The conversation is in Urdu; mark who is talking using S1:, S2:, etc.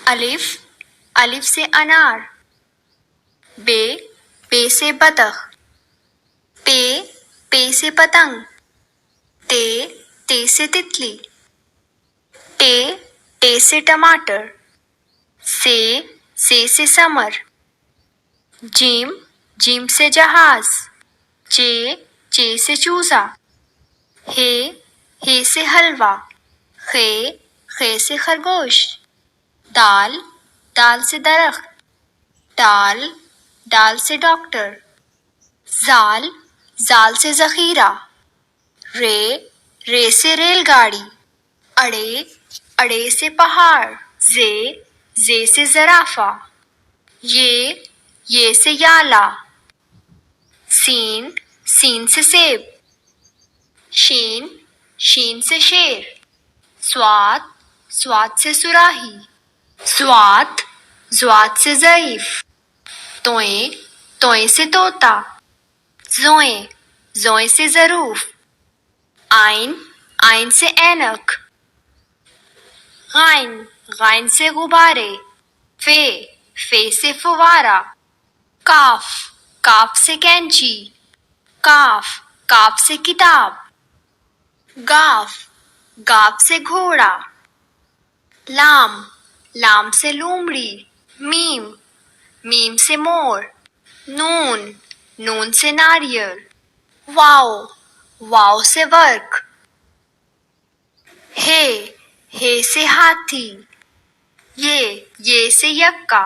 S1: الف الف سے انار، بے بے سے بطخ، پے سے پتنگ، تے سے تتلی، ٹے سے ٹماٹر، سے سمر، جیم سے جہاز، چے سے چوزا، ہے سے حلوہ، خے سے خرگوش، دال سے درخت، ڈال سے ڈاکٹر، زال سے ذخیرہ، رے سے ریل گاڑی، اڑے سے پہاڑ، زے سے زرافہ، یہ سے یالا، سین سے سیب، شین سے شیر، سوات سے سراہی، زوات سے ضعیف، توئیں سے طوطا، زوئیں سے ظروف، آئن سے اینک، غائن سے غبارے، فے سے فوارہ، کاف سے کینچی، کاف سے کتاب، گاف سے گھوڑا، لام سے لومڑی، میم سے مور، نون سے ناریل، واو سے ورق، ہے سے ہاتھی، یہ سے یکا،